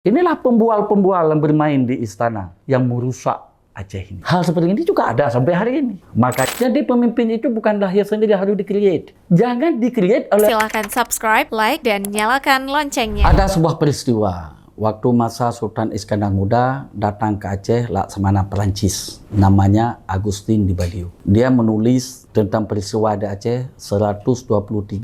Inilah pembual-pembual yang bermain di istana yang merusak Aceh ini. Hal seperti ini juga ada sampai hari ini. Maka jadi pemimpin itu bukan lahir sendiri, harus di-create. Jangan di-create oleh... Silahkan subscribe, like, dan nyalakan loncengnya. Ada sebuah peristiwa waktu masa Sultan Iskandar Muda datang ke Aceh Laksamana Perancis. Namanya Agustin di Baliu. Dia menulis tentang peristiwa di Aceh 123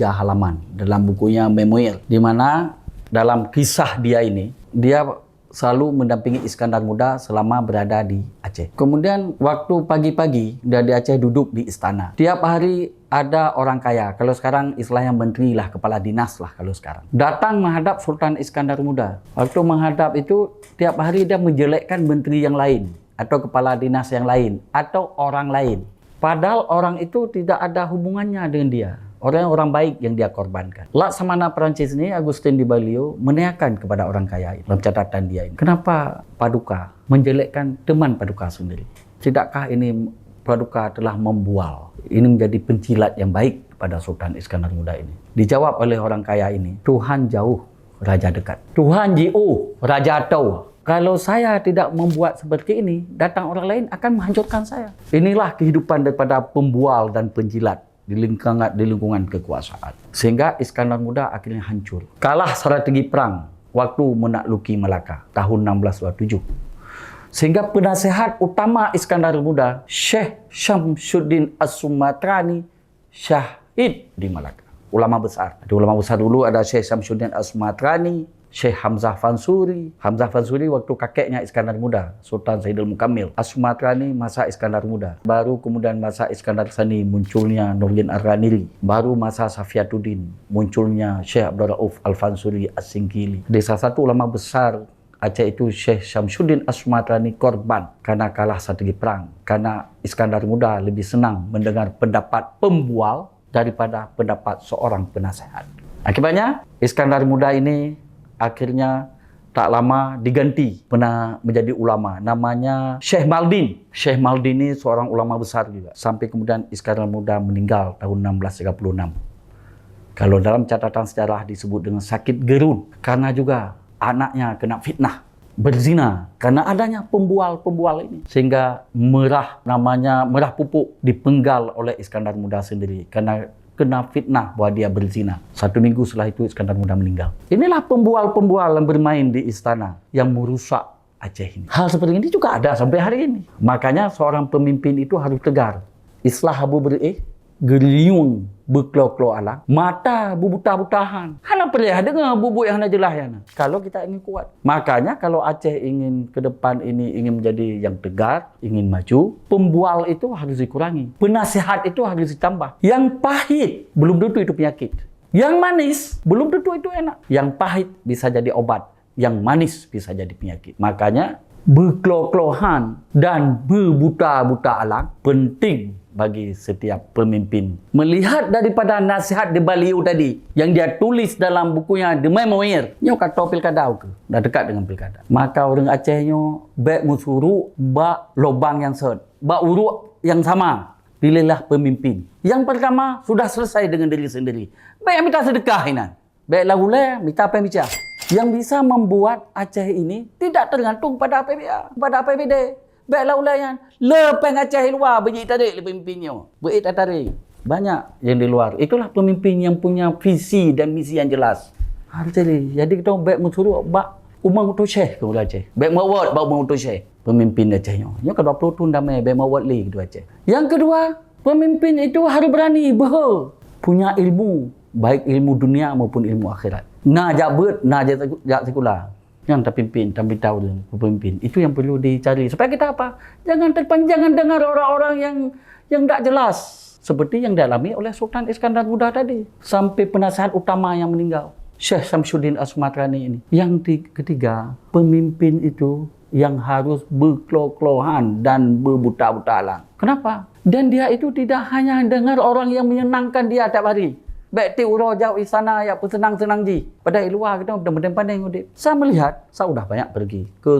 halaman dalam bukunya Memoir. Di mana dalam kisah dia ini, dia selalu mendampingi Iskandar Muda selama berada di Aceh. Kemudian waktu pagi-pagi dia di Aceh duduk di istana. Tiap hari ada orang kaya. Kalau sekarang istilahnya menteri lah, kepala dinas lah kalau sekarang. Datang menghadap Sultan Iskandar Muda. Waktu menghadap itu tiap hari dia menjelekkan menteri yang lain atau kepala dinas yang lain atau orang lain. Padahal orang itu tidak ada hubungannya dengan dia. Orang baik yang dia korbankan. Laksamana Perancis ini, Agustin di Baliu, menanyakan kepada orang kaya ini, dalam catatan dia ini, kenapa Paduka menjelekkan teman Paduka sendiri? Tidakkah ini Paduka telah membual? Ini menjadi pencilat yang baik pada Sultan Iskandar Muda ini. Dijawab oleh orang kaya ini, Tuhan jauh, Raja dekat. Tuhan jauh, Raja tahu. Kalau saya tidak membuat seperti ini, datang orang lain akan menghancurkan saya. Inilah kehidupan daripada pembual dan penjilat di lingkungan kekuasaan. Sehingga Iskandar Muda akhirnya hancur. Kalah strategi perang waktu menakluki Melaka tahun 1627. Sehingga penasehat utama Iskandar Muda, Syekh Syamsuddin As-Sumatrani, syahid di Melaka. Ulama besar. Ada ulama besar dulu, ada Syekh Syamsuddin As-Sumatrani, Syekh Hamzah Fansuri. Hamzah Fansuri waktu kakeknya Iskandar Muda, Sultan Saidul Mukammil. As-Sumatrani masa Iskandar Muda. Baru kemudian masa Iskandar Sani munculnya Nurdin Ar-Ranili. Baru masa Safiatuddin munculnya Syekh Abdul Rauf Al-Fansuri As-Singkili. Di salah satu ulama besar Aceh itu Syekh Syamsuddin As-Sumatrani korban karena kalah strategi perang. Karena Iskandar Muda lebih senang mendengar pendapat pembual daripada pendapat seorang penasehat. Akibatnya Iskandar Muda ini akhirnya tak lama diganti, pernah menjadi ulama, namanya Syekh Maldin. Syekh Maldin ini seorang ulama besar juga. Sampai kemudian Iskandar Muda meninggal tahun 1636. Kalau dalam catatan sejarah disebut dengan sakit gerun, karena juga anaknya kena fitnah, berzina, karena adanya pembual-pembual ini. Sehingga merah pupuk dipenggal oleh Iskandar Muda sendiri, karena kena fitnah bahwa dia berzina. 1 minggu setelah itu Iskandar Muda meninggal. Inilah pembual-pembual yang bermain di istana yang merusak Aceh ini. Hal seperti ini juga ada sampai hari ini. Makanya seorang pemimpin itu harus tegar. Islah abu berih, geriung berklo-klo alang, mata bubuta-butahan. Hana perlihat dengan bubuk yang hana jelah yana. Kalau kita ingin kuat. Makanya kalau Aceh ingin ke depan ini ingin menjadi yang tegar, ingin maju, pembual itu harus dikurangi. Penasihat itu harus ditambah. Yang pahit belum tentu itu penyakit. Yang manis belum tentu itu enak. Yang pahit bisa jadi obat. Yang manis bisa jadi penyakit. Makanya berklo-klohan dan berbuta-buta alang penting bagi setiap pemimpin. Melihat daripada nasihat di Baliu tadi yang dia tulis dalam bukunya The Memoir, nyo kata pilkada ke, dah dekat dengan pilkada. Maka orang Aceh nyo baik musuru bak lobang yang set, bak uruk yang sama. Pilihlah pemimpin. Yang pertama sudah selesai dengan diri sendiri. Baik minta sedekah ini. Baiklah ulai minta apa yang bicara. Yang bisa membuat Aceh ini tidak tergantung pada APBA, pada APBD. Baiklah ulayan. Lepeng Aceh luar beri tarik pemimpinnya. Beri tarik. Banyak yang di luar. Itulah pemimpin yang punya visi dan misi yang jelas. Jadi kita baik mensuruh bak umang untuk Syekh ke Aceh. Baik mawad bak umang untuk Syekh. Pemimpin Acehnya. Nya ke 20 tahun damai baik mawad li gitu Aceh. Yang kedua, pemimpin itu harus berani punya ilmu, baik ilmu dunia maupun ilmu akhirat. Nak jabut, nak jak sekolah. Yang terpimpin, tapi tahu pemimpin. Itu yang perlu dicari. Supaya kita apa? Jangan terpanjangan dengar orang-orang yang tak jelas. Seperti yang dialami oleh Sultan Iskandar Muda tadi. Sampai penasehat utama yang meninggal. Syekh Syamsuddin As-Sumatrani ini. Yang ketiga, pemimpin itu yang harus berklo-klohan dan berbuta-buta alang. Kenapa? Dan dia itu tidak hanya dengar orang yang menyenangkan dia tiap hari. Baik ti uro jauh istana ya pun senang-senang ji. Padahal luar kita udah pandai ngudip. Saya melihat, saya udah banyak pergi ke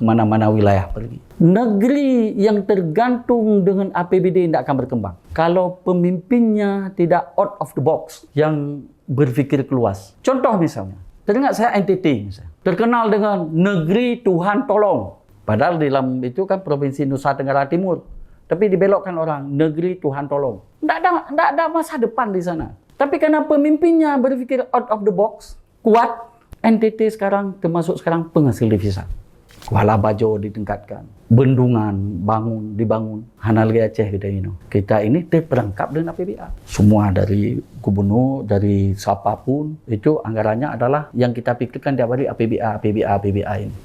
mana-mana wilayah pergi. Negeri yang tergantung dengan APBD tidak akan berkembang. Kalau pemimpinnya tidak out of the box, yang berpikir keluas. Contoh misalnya, teringat saya NTT misalnya. terkenal dengan negeri Tuhan tolong. Padahal dalam itu kan Provinsi Nusa Tenggara Timur. Tapi dibelokkan orang, negeri Tuhan tolong. Tak ada masa depan di sana. Tapi karena pemimpinnya berpikir out of the box, kuat, NTT sekarang termasuk sekarang penghasil devisa. Kuala Bajo ditingkatkan, bendungan dibangun. Hanalgi Aceh kita ini terperangkap dengan APBA. Semua dari gubernur, dari siapapun itu anggarannya adalah yang kita pikirkan tiap hari APBA ini.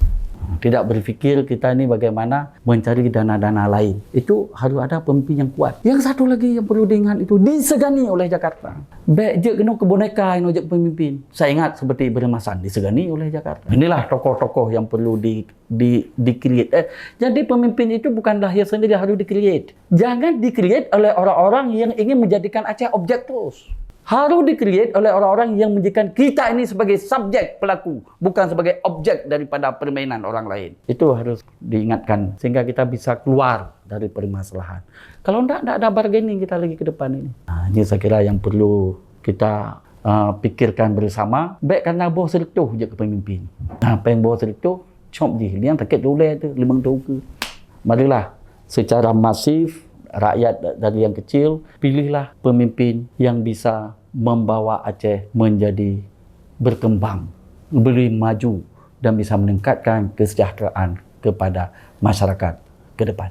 Tidak berpikir kita ini bagaimana mencari dana-dana lain. Itu harus ada pemimpin yang kuat. Yang satu lagi yang perlu diingat itu disegani oleh Jakarta. Baik je kena ke boneka yang ojek pemimpin. Saya ingat seperti Ibrahim Hasan disegani oleh Jakarta. Inilah tokoh-tokoh yang perlu di-create. Jadi pemimpin itu bukan lahir sendiri, harus di-create. Jangan di-create oleh orang-orang yang ingin menjadikan Aceh objek terus. Harus di-create oleh orang-orang yang menjadikan kita ini sebagai subjek pelaku, bukan sebagai objek daripada permainan orang lain. Itu harus diingatkan sehingga kita bisa keluar dari permasalahan. Kalau tidak ada bargaining kita lagi ke depan ini. Ini saya kira yang perlu kita pikirkan bersama. Baik karena bawa sertuh je ke pemimpin. Pengen bawa sertuh, cop je. Yang takut dulu tu, limang tahu ke. Marilah secara masif, rakyat dari yang kecil, pilihlah pemimpin yang bisa membawa Aceh menjadi berkembang, beri maju dan bisa meningkatkan kesejahteraan kepada masyarakat ke depan.